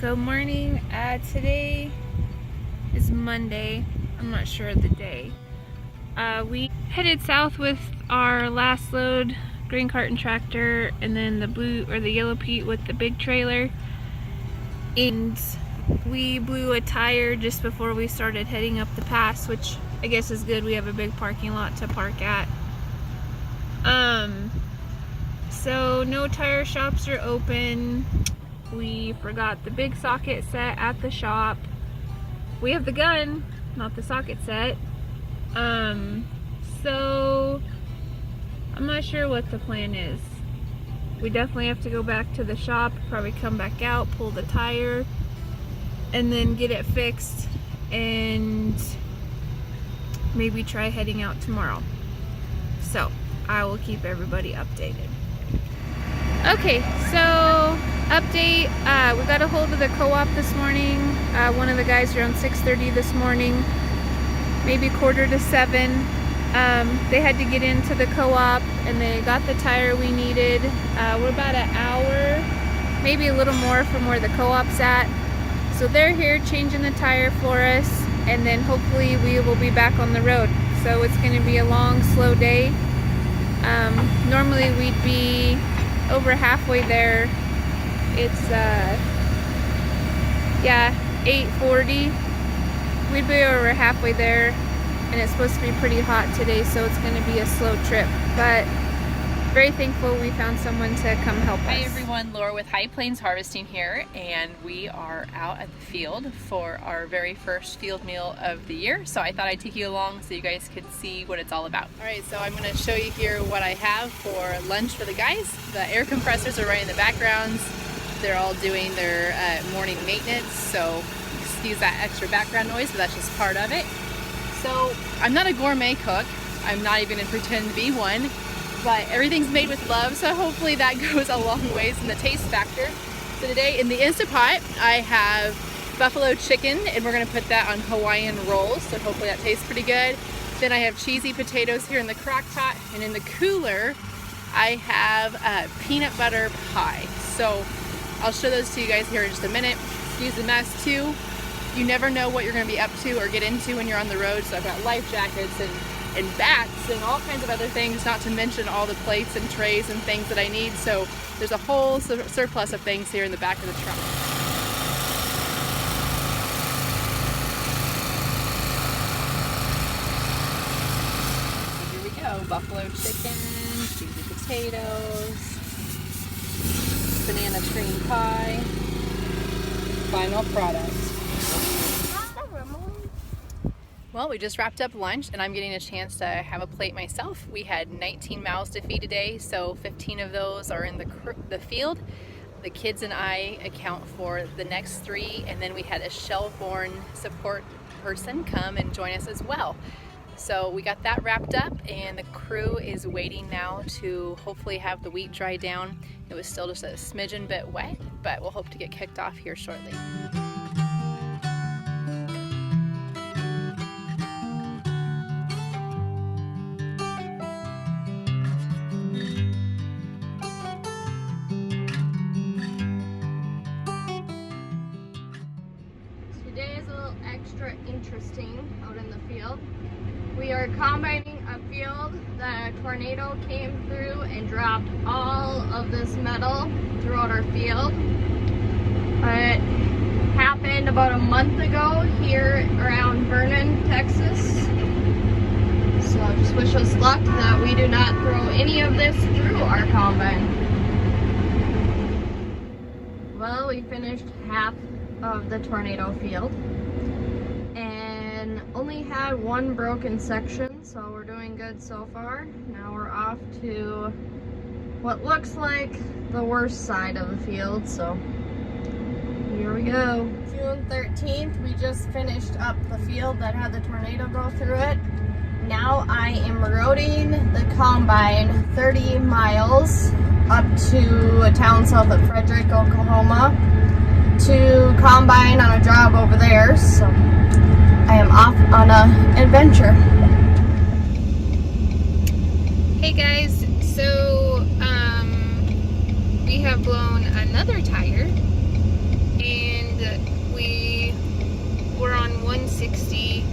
Good morning. Today is Monday. I'm not sure of the day. We headed south with our last load, grain cart and tractor, and then the blue or the yellow Pete with the big trailer. And we blew a tire just before we started heading up the pass, which I guess is good. We have a big parking lot to park at. So no tire shops are open. We forgot the big socket set at the shop. We have the gun, not the socket set. So I'm not sure what the plan is. We definitely have to go back to the shop, probably come back out, pull the tire, and then get it fixed, and maybe try heading out tomorrow. So I will keep everybody updated. Okay, so update, we got a hold of the co-op this morning. One of the guys around 6:30 this morning, maybe 6:45. They had to get into the co-op and they got the tire we needed. We're about an hour, maybe a little more from where the co-op's at. So they're here changing the tire for us, and then hopefully we will be back on the road. So it's going to be a long, slow day. Normally we'd be over halfway there. It's 8:40. We'd be over halfway there, and it's supposed to be pretty hot today, so it's going to be a slow trip, but very thankful we found someone to come help us. Hi everyone, Laura with High Plains Harvesting here, and we are out at the field for our very first field meal of the year. So I thought I'd take you along so you guys could see what it's all about. Alright, so I'm going to show you here what I have for lunch for the guys. The air compressors are right in the backgrounds. They're all doing their morning maintenance, so excuse that extra background noise, but that's just part of it. So I'm not a gourmet cook. I'm not even going to pretend to be one. But everything's made with love, so hopefully that goes a long ways in the taste factor. So today in the Instapot, I have buffalo chicken, and we're gonna put that on Hawaiian rolls, so hopefully that tastes pretty good. Then I have cheesy potatoes here in the crock pot, and in the cooler, I have peanut butter pie. So I'll show those to you guys here in just a minute. Excuse the mess too. You never know what you're gonna be up to or get into when you're on the road, so I've got life jackets and bats and all kinds of other things, not to mention all the plates and trays and things that I need. So there's a whole surplus of things here in the back of the truck. So here we go, buffalo chicken, cheesy potatoes, banana cream pie, final product. Well, we just wrapped up lunch and I'm getting a chance to have a plate myself. We had 19 mouths to feed today, so 15 of those are in the field. The kids and I account for the next 3, and then we had a Shelbourne support person come and join us as well. So we got that wrapped up, and the crew is waiting now to hopefully have the wheat dry down. It was still just a smidgen bit wet, but we'll hope to get kicked off here shortly. Interesting out in the field. We are combining a field that a tornado came through and dropped all of this metal throughout our field. It happened about a month ago here around Vernon, Texas. So just wish us luck that we do not throw any of this through our combine. Well, we finished half of the tornado field. Only had one broken section, so we're doing good so far. Now we're off to what looks like the worst side of the field, so here we go. June 13th, we just finished up the field that had the tornado go through it. Now I am roading the combine 30 miles up to a town south of Frederick, Oklahoma, to combine on a job over there. So I am off on an adventure. Hey guys, so we have blown another tire, and we were on 160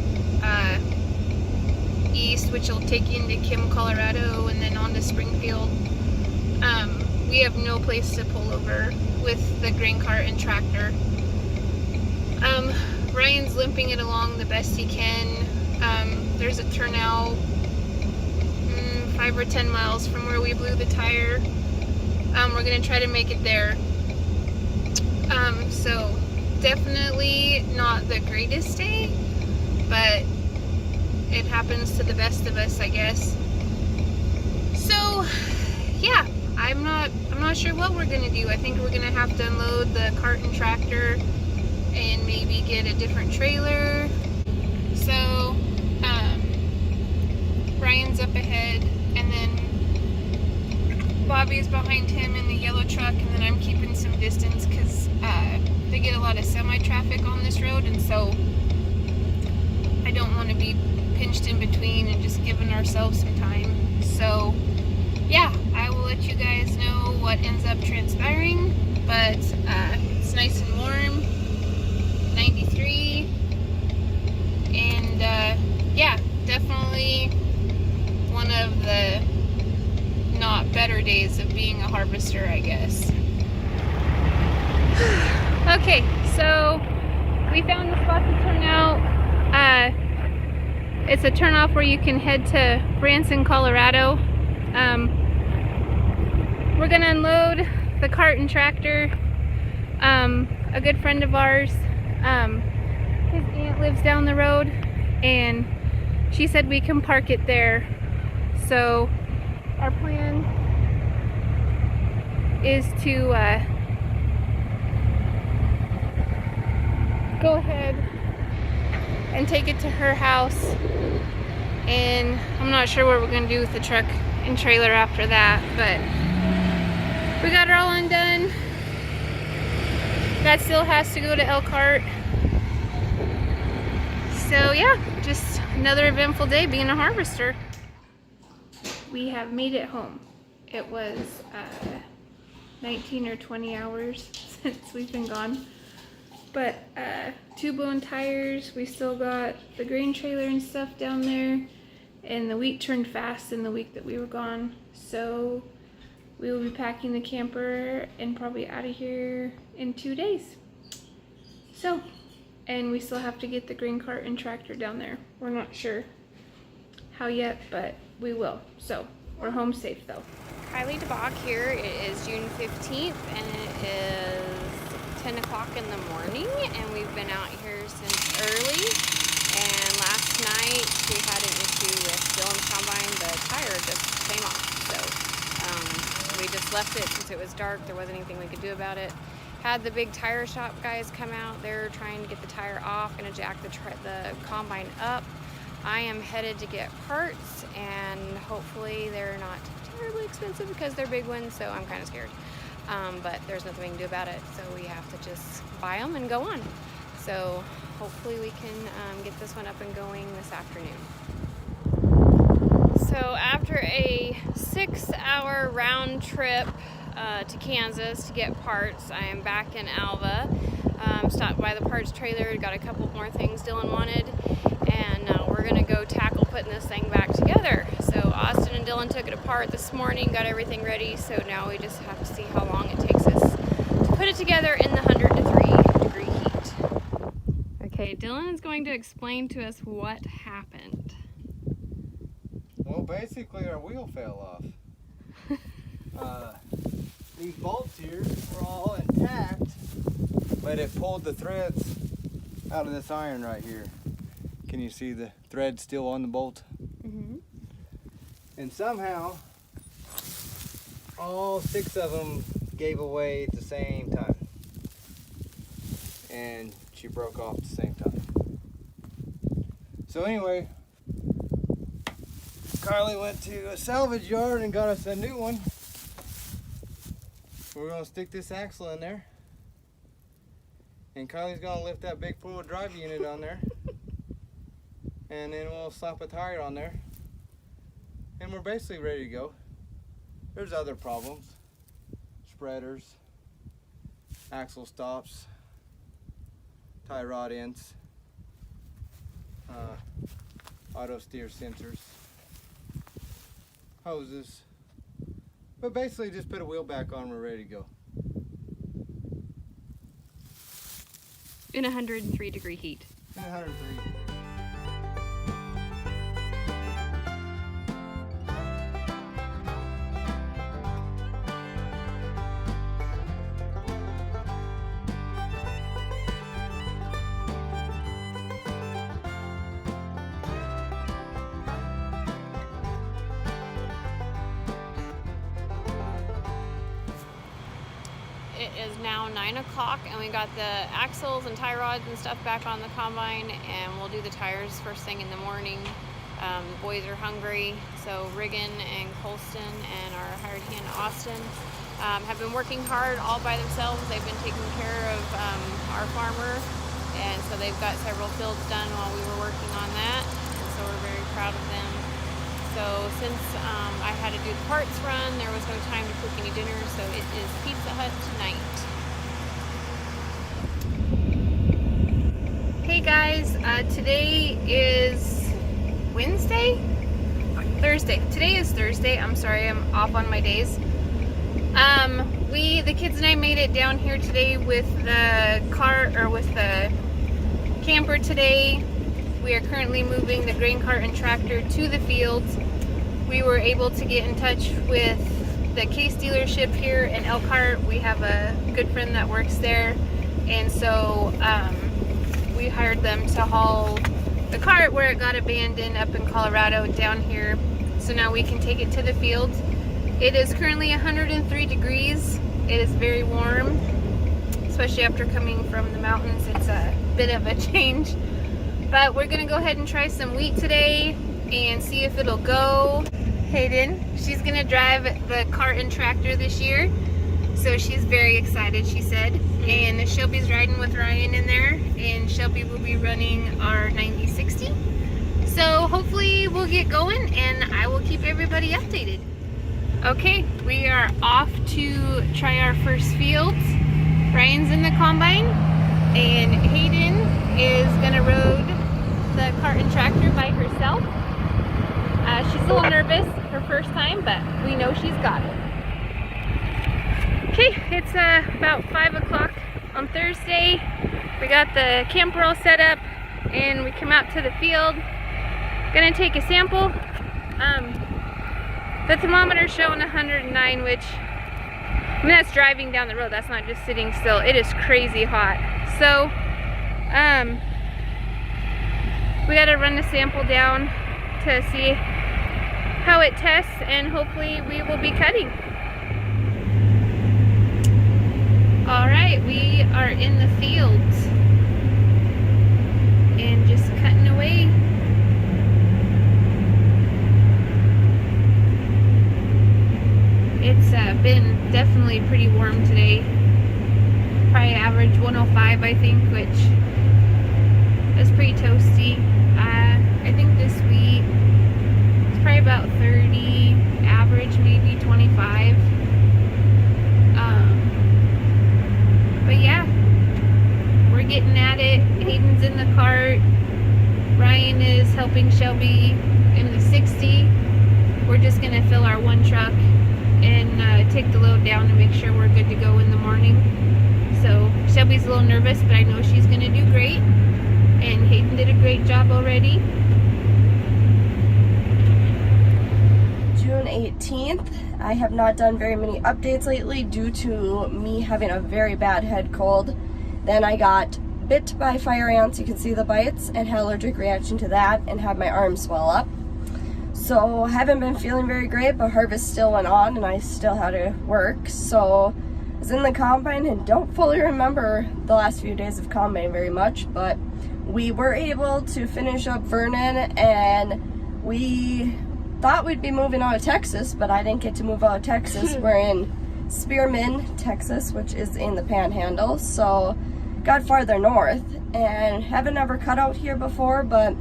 east, which will take you into Kim, Colorado, and then on to Springfield. We have no place to pull over with the grain cart and tractor. Ryan's limping it along the best he can. There's a turnout 5 or 10 miles from where we blew the tire. We're gonna try to make it there. So definitely not the greatest day, but it happens to the best of us, I guess. So yeah, I'm not sure what we're gonna do. I think we're gonna have to unload the cart and tractor and maybe get a different trailer. So Ryan's up ahead, and then Bobby's behind him in the yellow truck, and then I'm keeping some distance because they get a lot of semi-traffic on this road, and so I don't want to be pinched in between and just giving ourselves some time. So yeah, I will let you guys know what ends up transpiring, but it's nice and warm, 93, and yeah, definitely one of the not better days of being a harvester, I guess. Okay, so we found the spot to turn out. It's a turnoff where you can head to Branson, Colorado. We're gonna unload the cart and tractor. A good friend of ours, his aunt lives down the road, and she said we can park it there. So our plan is to go ahead and take it to her house, and I'm not sure what we're gonna do with the truck and trailer after that, but we got it all undone. That still has to go to Elkhart. So yeah, just another eventful day being a harvester. We have made it home. It was 19 or 20 hours since we've been gone. But 2 blown tires, we still got the grain trailer and stuff down there, and the wheat turned fast in the week that we were gone. So we will be packing the camper and probably out of here in 2 days. So, and we still have to get the grain cart and tractor down there. We're not sure how yet, but we will. So we're home safe though. Kylie DeBock here. It is June 15th and it is 10 o'clock in the morning, and we've been out here since early. And last night we had an issue with Dylan's combine. The tire just came off, so we just left it since it was dark. There wasn't anything we could do about it. Had the big tire shop guys come out. They're trying to get the tire off, gonna jack the combine up. I am headed to get parts, and hopefully they're not terribly expensive because they're big ones, so I'm kind of scared. But there's nothing we can do about it, so we have to just buy them and go on. So hopefully we can get this one up and going this afternoon. So after a 6-hour round trip to Kansas to get parts, I am back in Alva. Stopped by the parts trailer, got a couple more things Dylan wanted, and now we're gonna go tackle putting this thing back together. So Austin and Dylan took it apart this morning, got everything ready, so now we just have to see how long it takes us to put it together in the 103-degree heat. Okay, Dylan is going to explain to us what happened. Well, basically our wheel fell off. These bolts here were all intact, but it pulled the threads out of this iron right here. Can you see the thread still on the bolt? Mm-hmm. And somehow all 6 of them gave away at the same time, and she broke off at the same time. So anyway, Karlie went to a salvage yard and got us a new one. We're gonna stick this axle in there, and Kylie's gonna lift that big 4-wheel drive unit on there, and then we'll slap a tire on there, and we're basically ready to go. There's other problems, spreaders, axle stops, tie rod ends, auto steer sensors, hoses. But basically just put a wheel back on and we're ready to go. In 103-degree heat. In 103. It is now 9 o'clock and we got the axles and tie rods and stuff back on the combine, and we'll do the tires first thing in the morning. The boys are hungry, so Riggin and Colston and our hired hand Austin have been working hard all by themselves. They've been taking care of our farmer, and so they've got several fields done while we were working on that, and so we're very proud of them. So since I had to do the parts run, there was no time to cook any dinner, so it is Pizza Hut tonight. Hey guys, today is Wednesday? Thursday. Today is Thursday. I'm sorry, I'm off on my days. The kids and I made it down here today with the cart, or with the camper today. We are currently moving the grain cart and tractor to the fields. We were able to get in touch with the Case dealership here in Elkhart. We have a good friend that works there, and so we hired them to haul the cart where it got abandoned up in Colorado down here, so now we can take it to the fields. It is currently 103 degrees. It is very warm, especially after coming from the mountains. It's a bit of a change. But we're gonna go ahead and try some wheat today and see if it'll go. Hayden, she's gonna drive the cart and tractor this year, so she's very excited, she said. And Shelby's riding with Ryan in there, and Shelby will be running our 9060. So hopefully we'll get going, and I will keep everybody updated. Okay, we are off to try our first fields. Ryan's in the combine, and Hayden is gonna road the cart and tractor by herself. She's a little nervous, her first time, but we know she's got it. Okay, it's about 5 o'clock on Thursday. We got the camper all set up and we come out to the field. Gonna take a sample. The thermometer's showing 109, which, I mean, that's driving down the road, that's not just sitting still. It is crazy hot. So, we gotta run the sample down to see how it tests, and hopefully we will be cutting. Alright, we are in the fields and just cutting away. It's been definitely pretty warm today. Probably average 105, I think, which is pretty toasty. I think this week it's probably about 30, average maybe 25. But yeah, we're getting at it. Hayden's in the cart. Ryan is helping Shelby in the 60. We're just gonna fill our one truck and take the load down and make sure we're good to go in the morning. So Shelby's a little nervous, but I know she's gonna do great. And Hayden did a great job already. June 18th. I have not done very many updates lately due to me having a very bad head cold. Then I got bit by fire ants, you can see the bites, and had an allergic reaction to that and had my arm swell up. So haven't been feeling very great, but harvest still went on and I still had to work. So I was in the combine and don't fully remember the last few days of combine very much, but we were able to finish up Vernon, and we thought we'd be moving out of Texas, but I didn't get to move out of Texas. We're in Spearman, Texas, which is in the Panhandle, so got farther north, and haven't ever cut out here before, but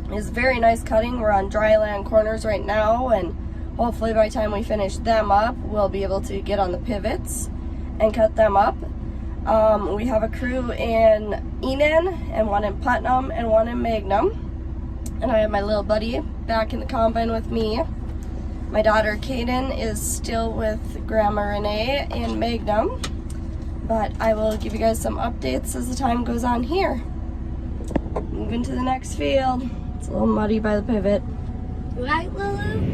it's very nice cutting. We're on dry land corners right now, and hopefully by the time we finish them up, we'll be able to get on the pivots and cut them up. We have a crew in Enon and one in Putnam and one in Magnum. And I have my little buddy back in the combine with me. My daughter Kaden is still with Grandma Renee in Magnum. But I will give you guys some updates as the time goes on here. Moving to the next field. It's a little muddy by the pivot. Right, Lulu?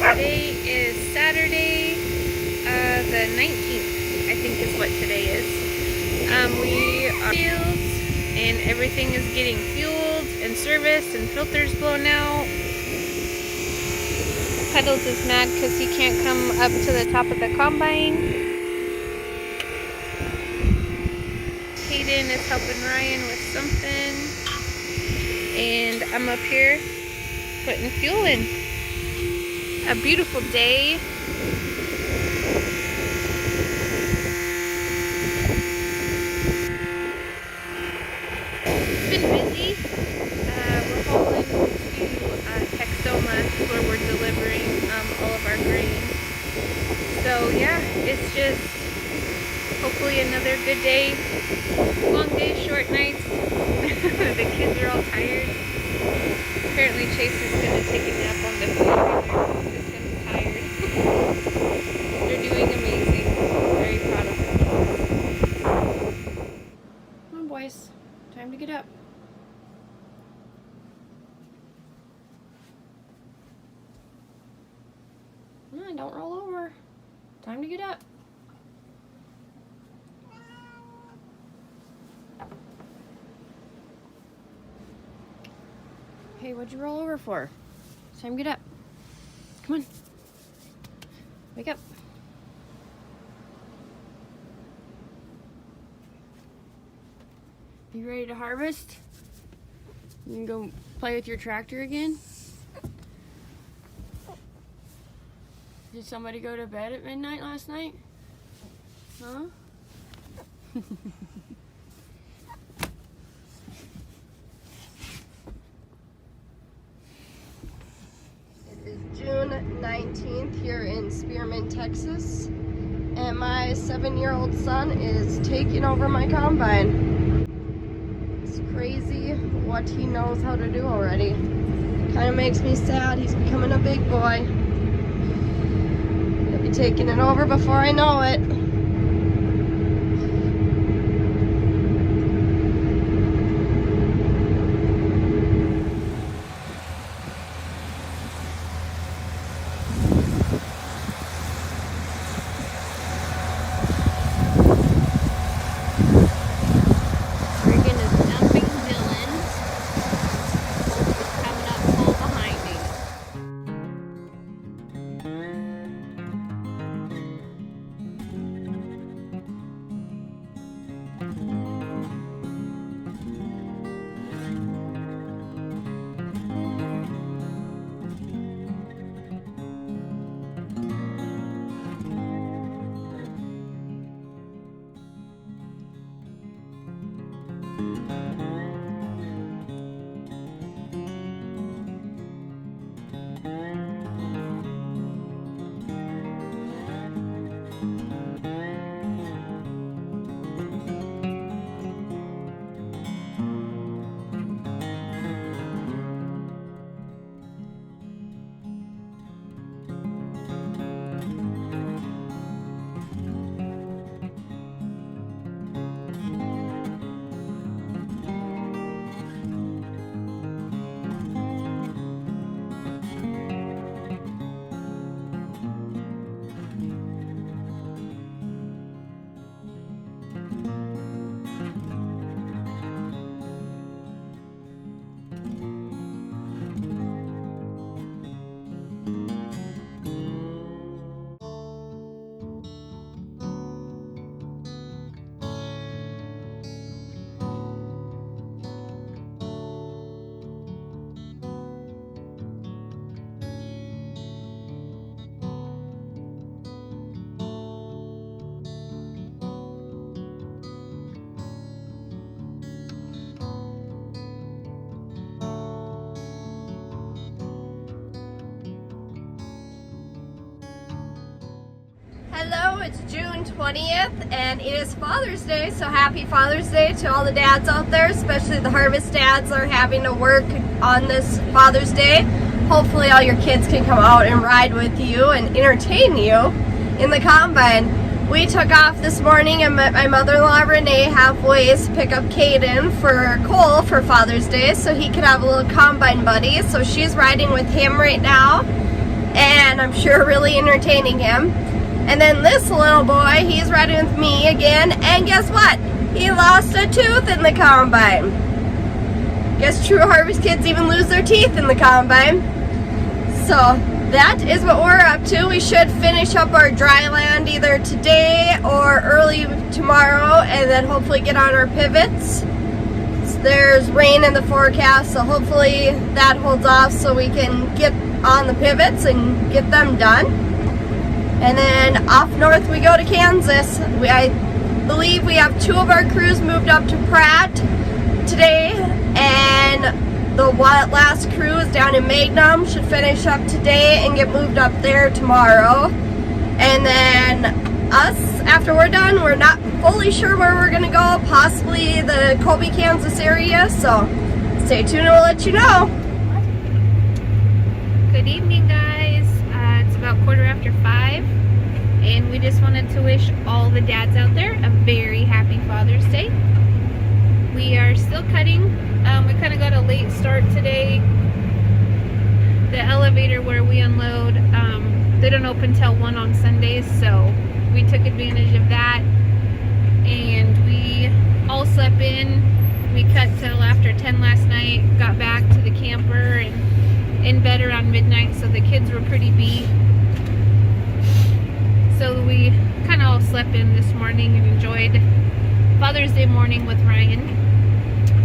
Today is Saturday, the 19th, I think is what today is. We are fields and everything is getting fueled and serviced and filters blown out. Puddles is mad because he can't come up to the top of the combine. Hayden is helping Ryan with something. And I'm up here putting fuel in. A beautiful day. It's been busy. We're hauling to Texoma where we're delivering all of our grain. So yeah, it's just hopefully another good day. Long days, short nights. The kids are all tired. Apparently Chase is going to take a nap on the field. Tired. They're doing amazing. Very proud of them. Come on, boys. Time to get up. Come on, don't roll over. Time to get up. Hey, what'd you roll over for? It's time to get up. Come on. Wake up. You ready to harvest? You can go play with your tractor again? Did somebody go to bed at midnight last night? Huh? June 19th here in Spearman, Texas, and my 7-year-old son is taking over my combine. It's crazy what he knows how to do already. Kind of makes me sad. He's becoming a big boy. He'll be taking it over before I know it. Hello, it's June 20th and it is Father's Day, so happy Father's Day to all the dads out there, especially the harvest dads that are having to work on this Father's Day. Hopefully all your kids can come out and ride with you and entertain you in the combine. We took off this morning and met my mother-in-law Renee halfway to pick up Caden for Cole for Father's Day so he could have a little combine buddy. So she's riding with him right now and I'm sure really entertaining him. And then this little boy, he's riding with me again, and guess what? He lost a tooth in the combine. Guess true harvest kids even lose their teeth in the combine. So that is what we're up to. We should finish up our dry land either today or early tomorrow, and then hopefully get on our pivots. There's rain in the forecast, so hopefully that holds off so we can get on the pivots and get them done. And then off north we go to Kansas. I believe we have 2 of our crews moved up to Pratt today, and the last crew is down in Magnum, should finish up today and get moved up there tomorrow. And then us, after we're done, we're not fully sure where we're going to go, possibly the Colby, Kansas area, so stay tuned and we'll let you know. Good evening, guys. It's about 5:15, and we just wanted to wish all the dads out there a very happy Father's Day. We are still cutting. We kind of got a late start today. The elevator where we unload, they don't open till 1 on Sundays, so we took advantage of that, and we all slept in. We cut till after 10 last night, got back to the camper and in bed around midnight, so the kids were pretty beat. So we kind of all slept in this morning and enjoyed Father's Day morning with Ryan.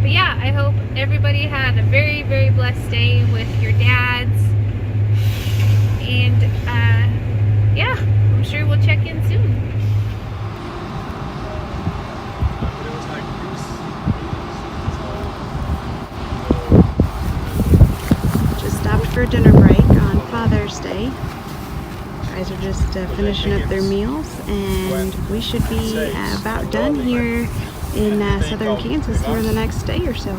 But yeah, I hope everybody had a very, very blessed day with your dads. And yeah, I'm sure we'll check in soon. Just stopped for a dinner break on Father's Day. Guys are just finishing up their meals, and we should be about done here in southern Kansas here in the next day or so.